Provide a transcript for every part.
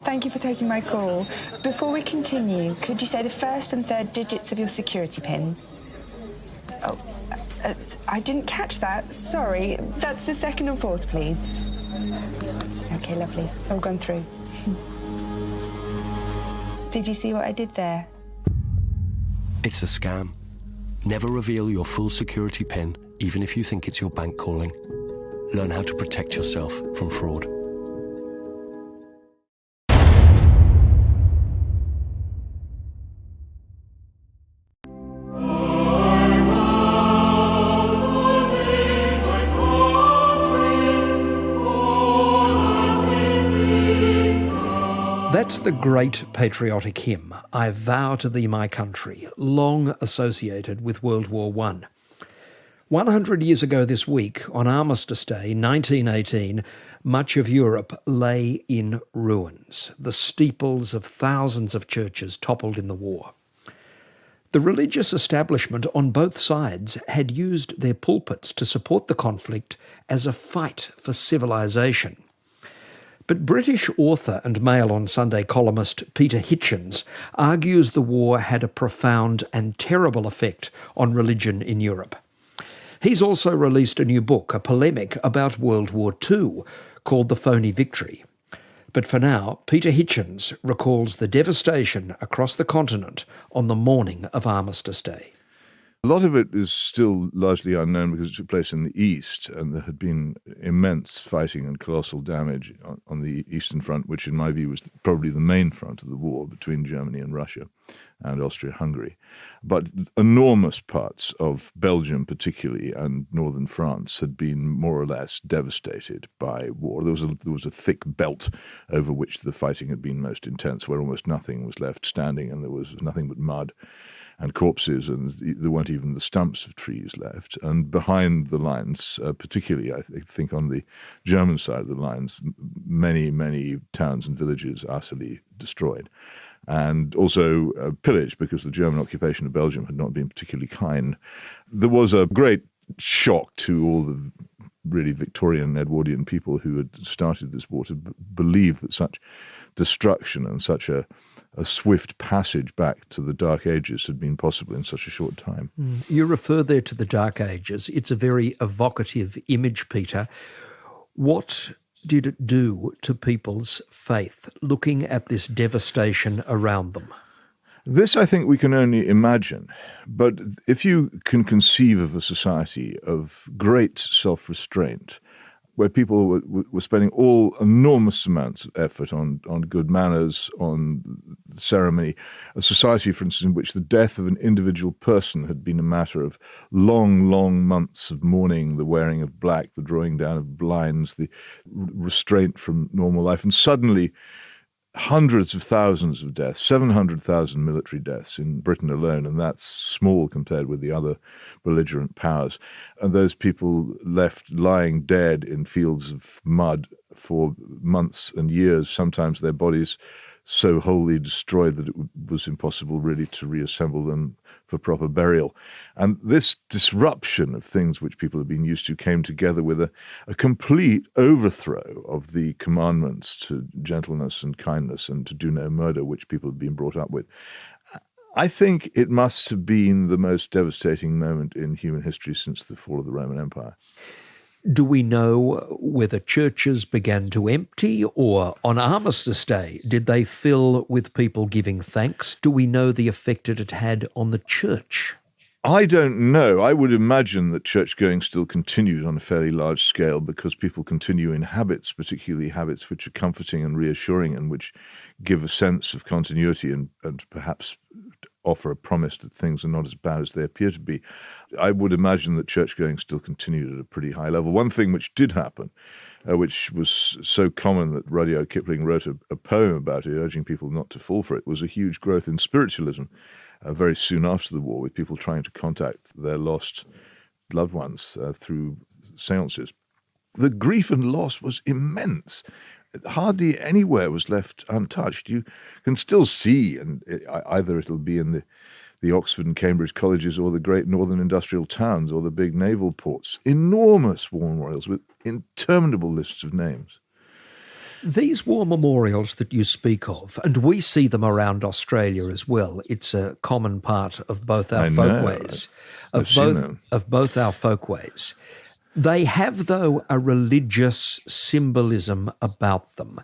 Thank you for taking my call. Before we continue, could you say the first and third digits of your security pin? Oh, I didn't catch that. Sorry. That's the second and fourth, please. Okay, lovely. All gone through. Did you see what I did there? It's a scam. Never reveal your full security PIN, even if you think it's your bank calling. Learn how to protect yourself from fraud. That's the great patriotic hymn, I Vow to Thee My Country, long associated with World War I. 100 years ago this week, on Armistice Day, 1918, much of Europe lay in ruins. The steeples of thousands of churches toppled in the war. The religious establishment on both sides had used their pulpits to support the conflict as a fight for civilisation. But British author and Mail on Sunday columnist Peter Hitchens argues the war had a profound and terrible effect on religion in Europe. He's also released a new book, a polemic about World War II, called The Phony Victory. But for now, Peter Hitchens recalls the devastation across the continent on the morning of Armistice Day. A lot of it is still largely unknown because it took place in the east, and there had been immense fighting and colossal damage on the Eastern Front, which in my view was probably the main front of the war between Germany and Russia and Austria-Hungary. But enormous parts of Belgium particularly and northern France had been more or less devastated by war. There was a thick belt over which the fighting had been most intense, where almost nothing was left standing and there was nothing but mud and corpses, and there weren't even the stumps of trees left. And behind the lines, particularly I think on the German side of the lines, many, many towns and villages utterly destroyed. And also pillaged, because the German occupation of Belgium had not been particularly kind. There was a great shock to all the really Victorian, Edwardian people who had started this war to believe that such destruction and such a swift passage back to the Dark Ages had been possible in such a short time. You refer there to the Dark Ages. It's a very evocative image, Peter. What did it do to people's faith, looking at this devastation around them? This, I think, we can only imagine. But if you can conceive of a society of great self-restraint, where people were spending all enormous amounts of effort on good manners, on ceremony, a society, for instance, in which the death of an individual person had been a matter of long, long months of mourning, the wearing of black, the drawing down of blinds, the restraint from normal life, and suddenly hundreds of thousands of deaths, 700,000 military deaths in Britain alone, and that's small compared with the other belligerent powers. And those people left lying dead in fields of mud for months and years, sometimes their bodies so wholly destroyed that it was impossible really to reassemble them for proper burial. And this disruption of things which people had been used to came together with a complete overthrow of the commandments to gentleness and kindness and to do no murder, which people had been brought up with. I think it must have been the most devastating moment in human history since the fall of the Roman Empire. Do we know whether churches began to empty, or on Armistice Day, did they fill with people giving thanks? Do we know the effect it had on the church? I don't know. I would imagine that church-going still continued on a fairly large scale because people continue in habits, particularly habits which are comforting and reassuring and which give a sense of continuity and perhaps offer a promise that things are not as bad as they appear to be. I would imagine that church-going still continued at a pretty high level. One thing which did happen, which was so common that Rudyard Kipling wrote a poem about it, urging people not to fall for it, was a huge growth in spiritualism very soon after the war, with people trying to contact their lost loved ones through seances. The grief and loss was immense. Hardly anywhere was left untouched. You can still see, and either it'll be in the Oxford and Cambridge colleges or the great northern industrial towns or the big naval ports, enormous war memorials with interminable lists of names. These war memorials that you speak of, and we see them around Australia as well, it's a common part of both our folkways. Of both our folkways. They have, though, a religious symbolism about them.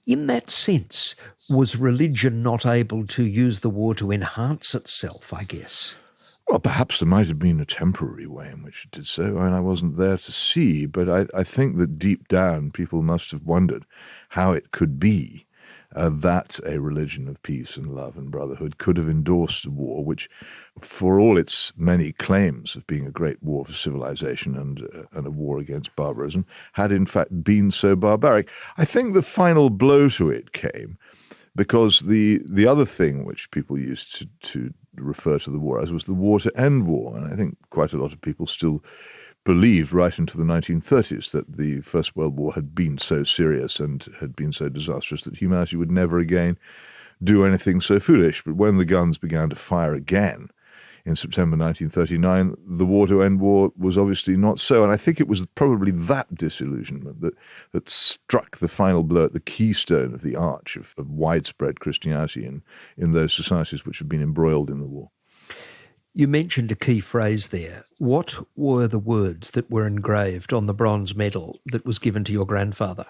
In that sense, was religion not able to use the war to enhance itself, I guess? Well, perhaps there might have been a temporary way in which it did so. I wasn't there to see, but I think that deep down people must have wondered how it could be that a religion of peace and love and brotherhood could have endorsed a war which, for all its many claims of being a great war for civilization and a war against barbarism, had in fact been so barbaric. I think the final blow to it came because the other thing which people used to refer to the war as was the war to end war. And I think quite a lot of people still believed right into the 1930s that the First World War had been so serious and had been so disastrous that humanity would never again do anything so foolish. But when the guns began to fire again in September 1939, the war to end war was obviously not so. And I think it was probably that disillusionment that struck the final blow at the keystone of the arch of widespread Christianity in those societies which had been embroiled in the war. You mentioned a key phrase there. What were the words that were engraved on the bronze medal that was given to your grandfather?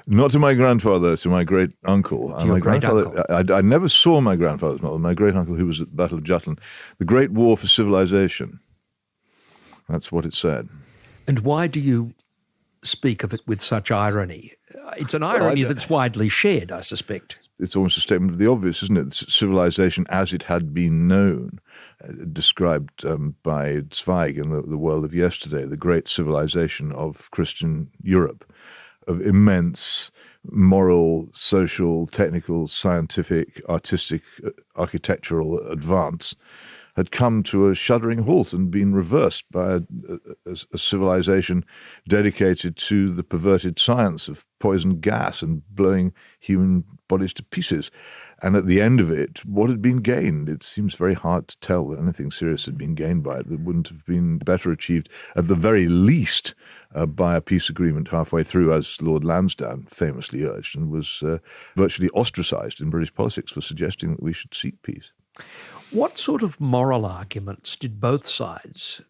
Not to my grandfather, to my great-uncle. My great-uncle? I never saw my grandfather's medal. My great-uncle, who was at the Battle of Jutland. The Great War for Civilization. That's what it said. And why do you speak of it with such irony? It's an irony that's widely shared, I suspect. It's almost a statement of the obvious, isn't it? Civilization as it had been known, described by Zweig in the World of Yesterday, the great civilization of Christian Europe, of immense moral, social, technical, scientific, artistic, architectural advance, had come to a shuddering halt and been reversed by a civilization dedicated to the perverted science of poison gas and blowing human bodies to pieces. And at the end of it, what had been gained? It seems very hard to tell that anything serious had been gained by it that wouldn't have been better achieved, at the very least, by a peace agreement halfway through, as Lord Lansdowne famously urged, and was virtually ostracised in British politics for suggesting that we should seek peace. What sort of moral arguments did both sides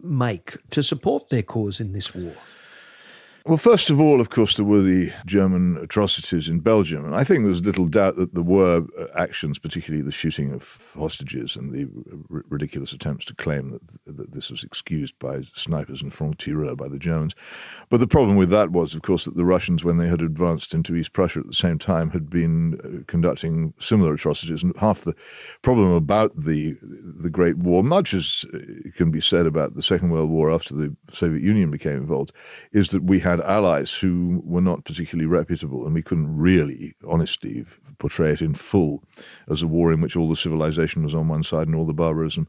make to support their cause in this war? Well, first of all, of course, there were the German atrocities in Belgium. And I think there's little doubt that there were actions, particularly the shooting of hostages and the ridiculous attempts to claim that this was excused by snipers and francs-tireurs by the Germans. But the problem with that was, of course, that the Russians, when they had advanced into East Prussia at the same time, had been conducting similar atrocities. And half the problem about the Great War, much as can be said about the Second World War after the Soviet Union became involved, is that we had allies who were not particularly reputable, and we couldn't really, honestly, portray it in full as a war in which all the civilization was on one side and all the barbarism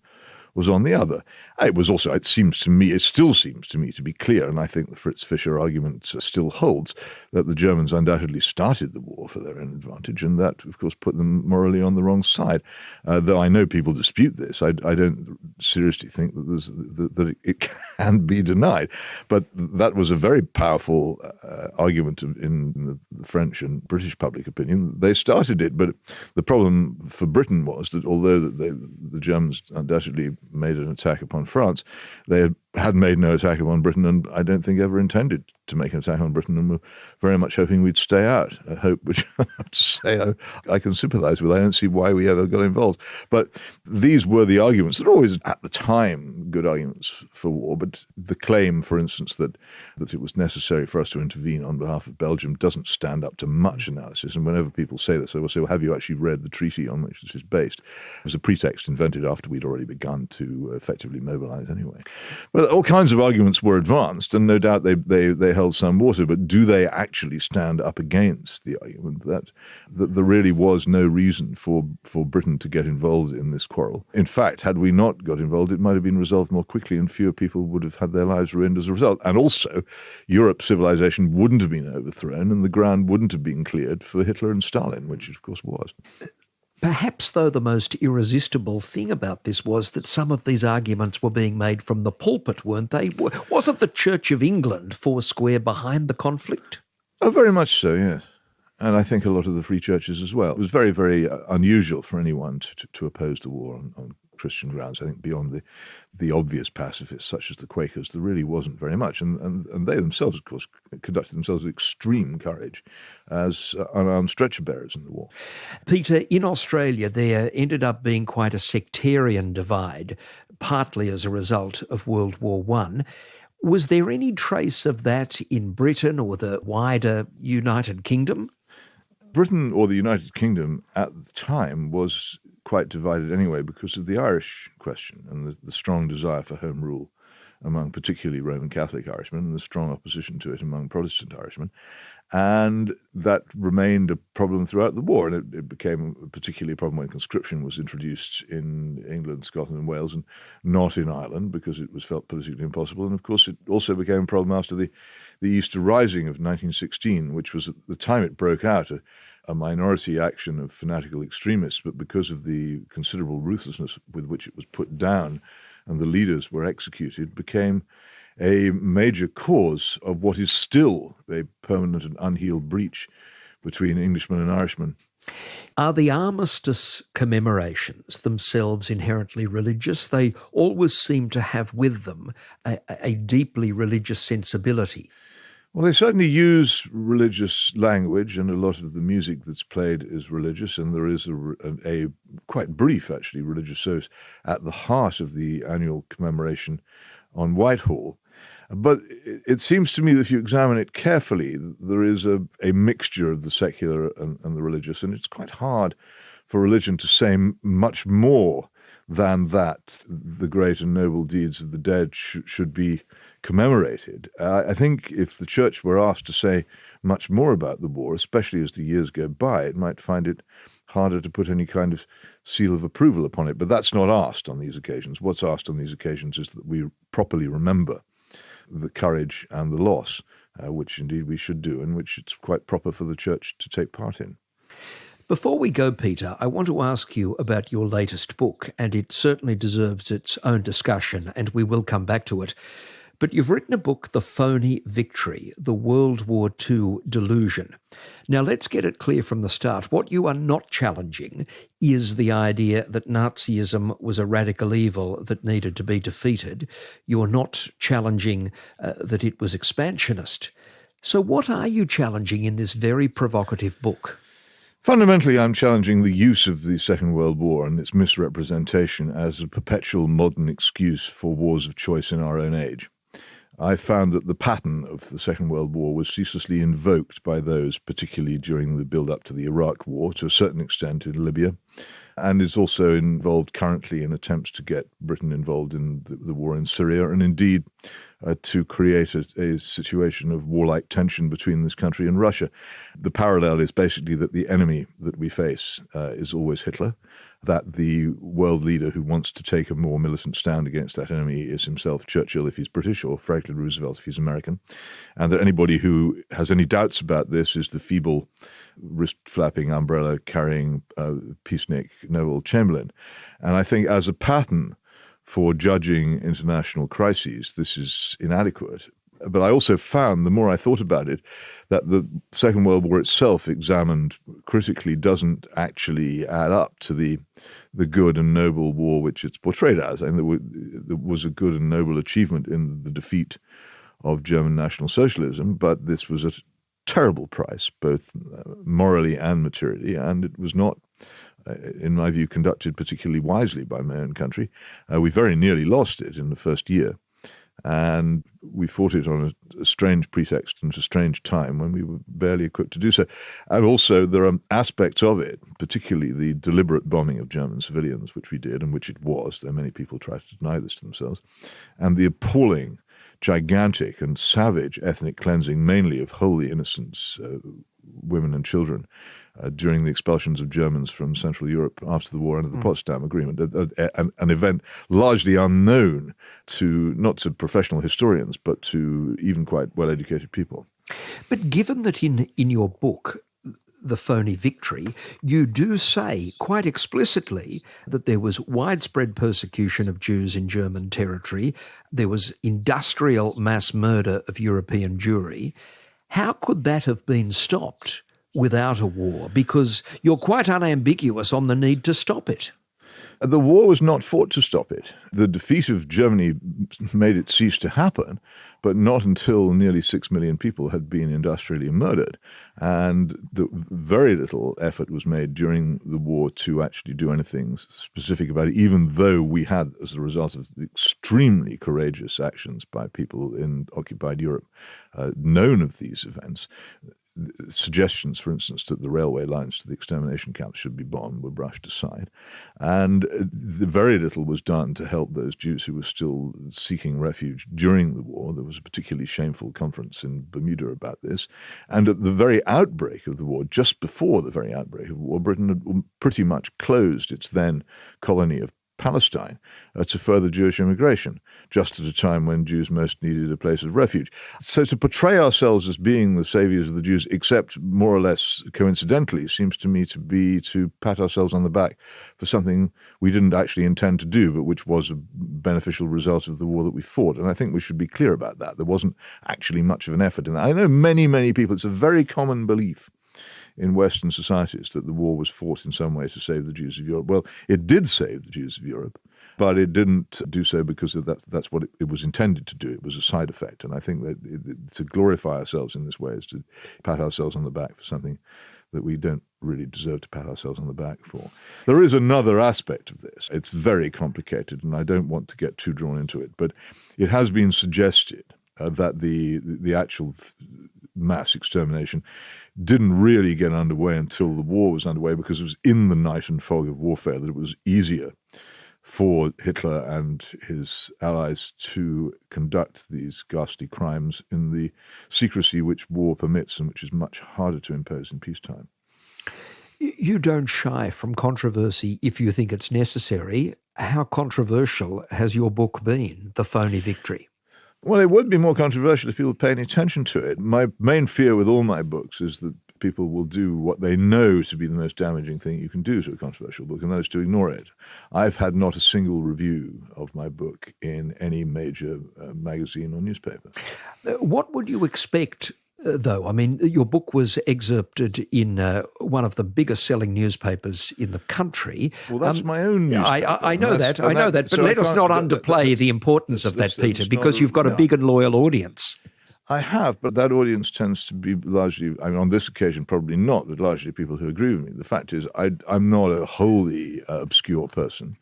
was on the other. It was also, it still seems to me to be clear, and I think the Fritz Fischer argument still holds, that the Germans undoubtedly started the war for their own advantage, and that, of course, put them morally on the wrong side. Though I know people dispute this, I don't seriously think that it can be denied. But that was a very powerful argument in the French and British public opinion. They started it, but the problem for Britain was that although the Germans undoubtedly made an attack upon France, they had made no attack upon Britain, and I don't think ever intended to make an attack on Britain, and were very much hoping we'd stay out, a hope which I have to say I can sympathise with. I don't see why we ever got involved. But these were the arguments that were always, at the time, good arguments for war. But the claim, for instance, that it was necessary for us to intervene on behalf of Belgium doesn't stand up to much analysis. And whenever people say this, I will say, well, have you actually read the treaty on which this is based? It was a pretext invented after we'd already begun to effectively mobilise anyway. Well, all kinds of arguments were advanced, and no doubt they held some water, but do they actually stand up against the argument that there really was no reason for Britain to get involved in this quarrel? In fact, had we not got involved, it might have been resolved more quickly and fewer people would have had their lives ruined as a result. And also, Europe's civilization wouldn't have been overthrown and the ground wouldn't have been cleared for Hitler and Stalin, which it of course was. Perhaps, though, the most irresistible thing about this was that some of these arguments were being made from the pulpit, weren't they? Wasn't the Church of England foursquare behind the conflict? Oh, very much so, yes. and I think a lot of the free churches as well. It was very, very unusual for anyone to oppose the war on Christian grounds. I think beyond the obvious pacifists, such as the Quakers, there really wasn't very much. And they themselves, of course, conducted themselves with extreme courage as unarmed stretcher bearers in the war. Peter, in Australia, there ended up being quite a sectarian divide, partly as a result of World War I. Was there any trace of that in Britain or the wider United Kingdom? Britain or the United Kingdom at the time was quite divided anyway because of the Irish question and the strong desire for home rule among particularly Roman Catholic Irishmen and the strong opposition to it among Protestant Irishmen. And that remained a problem throughout the war, and it became particularly a problem when conscription was introduced in England, Scotland and Wales, and not in Ireland because it was felt politically impossible. And of course it also became a problem after the Easter Rising of 1916, which was at the time it broke out a minority action of fanatical extremists, but because of the considerable ruthlessness with which it was put down and the leaders were executed, became a major cause of what is still a permanent and unhealed breach between Englishmen and Irishmen. Are the Armistice commemorations themselves inherently religious? They always seem to have with them a deeply religious sensibility. Well, they certainly use religious language, and a lot of the music that's played is religious, and there is a quite brief, actually, religious service at the heart of the annual commemoration on Whitehall. But it seems to me that if you examine it carefully, there is a mixture of the secular and the religious, and it's quite hard for religion to say much more than that the great and noble deeds of the dead should be commemorated. I think if the church were asked to say much more about the war, especially as the years go by, it might find it harder to put any kind of seal of approval upon it. But that's not asked on these occasions. What's asked on these occasions is that we properly remember the courage and the loss, which indeed we should do, and which it's quite proper for the church to take part in. Before we go, Peter, I want to ask you about your latest book, and it certainly deserves its own discussion, and we will come back to it. But you've written a book, The Phony Victory, The World War II Delusion. Now, let's get it clear from the start. What you are not challenging is the idea that Nazism was a radical evil that needed to be defeated. You're not challenging that it was expansionist. So what are you challenging in this very provocative book? Fundamentally, I'm challenging the use of the Second World War and its misrepresentation as a perpetual modern excuse for wars of choice in our own age. I found that the pattern of the Second World War was ceaselessly invoked by those, particularly during the build-up to the Iraq War, to a certain extent in Libya, and is also involved currently in attempts to get Britain involved in the war in Syria, and indeed to create a situation of warlike tension between this country and Russia. The parallel is basically that the enemy that we face is always Hitler, that the world leader who wants to take a more militant stand against that enemy is himself Churchill if he's British, or Franklin Roosevelt if he's American, and that anybody who has any doubts about this is the feeble, wrist-flapping, umbrella-carrying peacenik Neville Chamberlain. And I think as a pattern for judging international crises, this is inadequate. But I also found, the more I thought about it, that the Second World War itself, examined critically, doesn't actually add up to the good and noble war which it's portrayed as. And there was a good and noble achievement in the defeat of German National Socialism, but this was a terrible price, both morally and materially, and it was not, in my view, conducted particularly wisely by my own country. We very nearly lost it in the first year. And we fought it on a strange pretext and at a strange time when we were barely equipped to do so. And also there are aspects of it, particularly the deliberate bombing of German civilians, which we did, and which it was, though many people try to deny this to themselves, and the appalling, gigantic and savage ethnic cleansing, mainly of wholly innocent women and children, during the expulsions of Germans from Central Europe after the war under the Potsdam Agreement, an event largely unknown not to professional historians, but to even quite well-educated people. But given that in your book, The Phony Victory, you do say quite explicitly that there was widespread persecution of Jews in German territory, there was industrial mass murder of European Jewry. How could that have been stopped without a war? Because you're quite unambiguous on the need to stop it. The war was not fought to stop it. The defeat of Germany made it cease to happen, but not until nearly 6 million people had been industrially murdered. And very little effort was made during the war to actually do anything specific about it, even though we had, as a result of extremely courageous actions by people in occupied Europe, known of these events. Suggestions, for instance, that the railway lines to the extermination camps should be bombed were brushed aside. And very little was done to help those Jews who were still seeking refuge during the war. There was a particularly shameful conference in Bermuda about this. And at the very outbreak of the war, just before the very outbreak of the war, Britain had pretty much closed its then colony of Palestine to further Jewish immigration, just at a time when Jews most needed a place of refuge. So to portray ourselves as being the saviors of the Jews, except more or less coincidentally, seems to me to be to pat ourselves on the back for something we didn't actually intend to do, but which was a beneficial result of the war that we fought. And I think we should be clear about that. There wasn't actually much of an effort in that. I know many people, it's a very common belief in Western societies that the war was fought in some way to save the Jews of Europe. Well, it did save the Jews of Europe, but it didn't do so because that's what it was intended to do. It was a side effect. And I think that to glorify ourselves in this way is to pat ourselves on the back for something that we don't really deserve to pat ourselves on the back for. There is another aspect of this. It's very complicated, and I don't want to get too drawn into it, but it has been suggested that the actual mass extermination didn't really get underway until the war was underway, because it was in the night and fog of warfare that it was easier for Hitler and his allies to conduct these ghastly crimes in the secrecy which war permits and which is much harder to impose in peacetime. You don't shy from controversy if you think it's necessary. How controversial has your book been, The Phony Victory? Well, it would be more controversial if people pay any attention to it. My main fear with all my books is that people will do what they know to be the most damaging thing you can do to a controversial book, and that is to ignore it. I've had not a single review of my book in any major magazine or newspaper. What would you expect, though? I mean, your book was excerpted in one of the biggest selling newspapers in the country. Well, that's my own newspaper. I know that, but so let us not underplay the importance of that, Peter, because you've got a big and loyal audience. I have, but that audience tends to be largely, I mean, on this occasion probably not, but largely people who agree with me. The fact is, I'm not a wholly obscure person.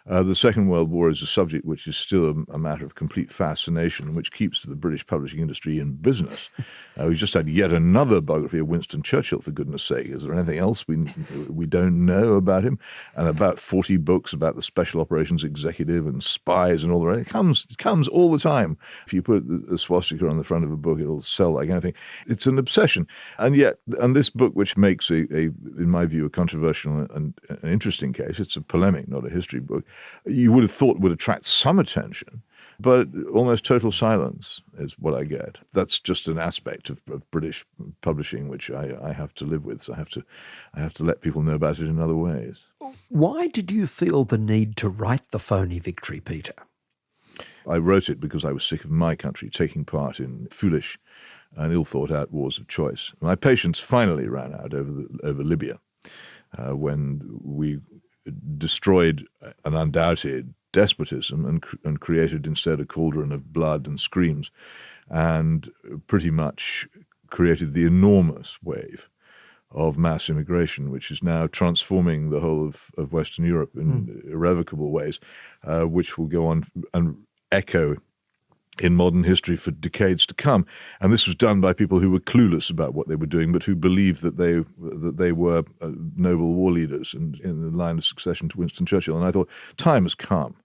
The Second World War is a subject which is still a matter of complete fascination, which keeps the British publishing industry in business. We just had yet another biography of Winston Churchill, for goodness sake. Is there anything else we don't know about him? And about 40 books about the Special Operations Executive and spies and all the rest. It comes all the time. If you put the swastika on the front of a book, it'll sell like anything. It's an obsession. And this book, which makes in my view, a controversial and an interesting case, it's a polemic, not a history book, you would have thought would attract some attention, but almost total silence is what I get. That's just an aspect of British publishing which I have to live with. So I have to let people know about it in other ways. Why did you feel the need to write The Phony Victory, Peter? I wrote it because I was sick of my country taking part in foolish and ill-thought-out wars of choice. My patience finally ran out over Libya when we destroyed an undoubted despotism and created instead a cauldron of blood and screams, and pretty much created the enormous wave of mass immigration, which is now transforming the whole of Western Europe in irrevocable ways, which will go on and echo in modern history for decades to come. And this was done by people who were clueless about what they were doing, but who believed that they were noble war leaders in the line of succession to Winston Churchill. And I thought, time has come,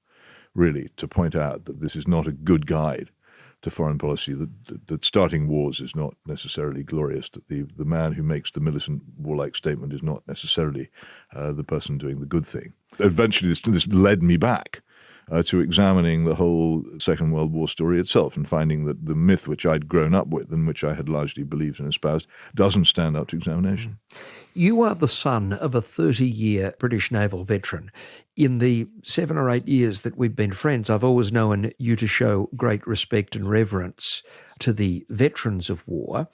really, to point out that this is not a good guide to foreign policy, that starting wars is not necessarily glorious, that the man who makes the militant warlike statement is not necessarily the person doing the good thing. Eventually, this led me back to examining the whole Second World War story itself and finding that the myth which I'd grown up with and which I had largely believed and espoused doesn't stand up to examination. You are the son of a 30-year British naval veteran. In the 7 or 8 years that we've been friends, I've always known you to show great respect and reverence to the veterans of war.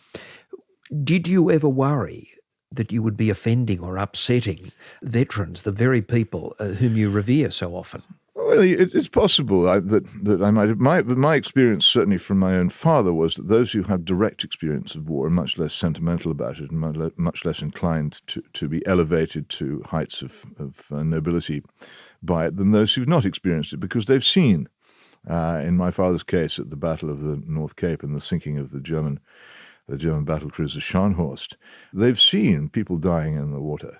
Did you ever worry that you would be offending or upsetting veterans, the very people whom you revere so often? Well, it's possible that I might have. My experience, certainly from my own father, was that those who have direct experience of war are much less sentimental about it and much less inclined to be elevated to heights of nobility by it than those who've not experienced it, because they've seen, in my father's case, at the Battle of the North Cape and the sinking of the German battle cruiser Scharnhorst, they've seen people dying in the water,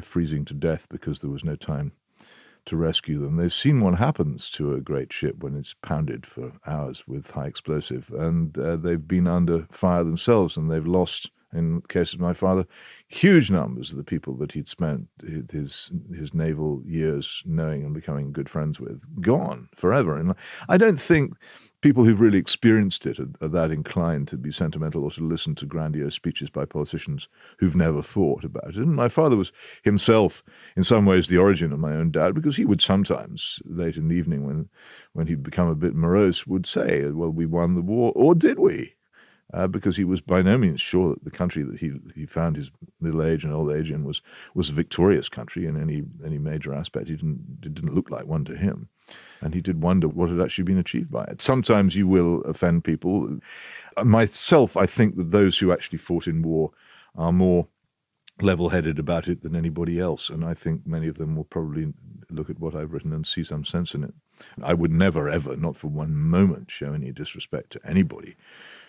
freezing to death because there was no time to rescue them. They've seen what happens to a great ship when it's pounded for hours with high explosive, and they've been under fire themselves, and they've lost, in the case of my father, huge numbers of the people that he'd spent his naval years knowing and becoming good friends with, gone forever. And I don't think people who've really experienced it are that inclined to be sentimental or to listen to grandiose speeches by politicians who've never thought about it. And my father was himself, in some ways, the origin of my own dad, because he would sometimes, late in the evening, when he'd become a bit morose, would say, well, we won the war, or did we? Because he was by no means sure that the country that he found his middle age and old age in was a victorious country in any major aspect. It didn't look like one to him. And he did wonder what had actually been achieved by it. Sometimes you will offend people. Myself, I think that those who actually fought in war are more level-headed about it than anybody else. And I think many of them will probably look at what I've written and see some sense in it. I would never, ever, not for one moment, show any disrespect to anybody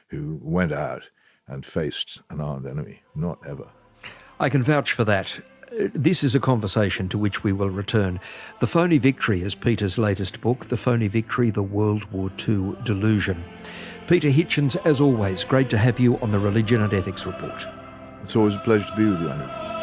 who went out and faced an armed enemy. Not ever. I can vouch for that. This is a conversation to which we will return. The Phony Victory is Peter's latest book, The Phony Victory, The World War II Delusion. Peter Hitchens, as always, great to have you on the Religion and Ethics Report. It's always a pleasure to be with you, Andrew.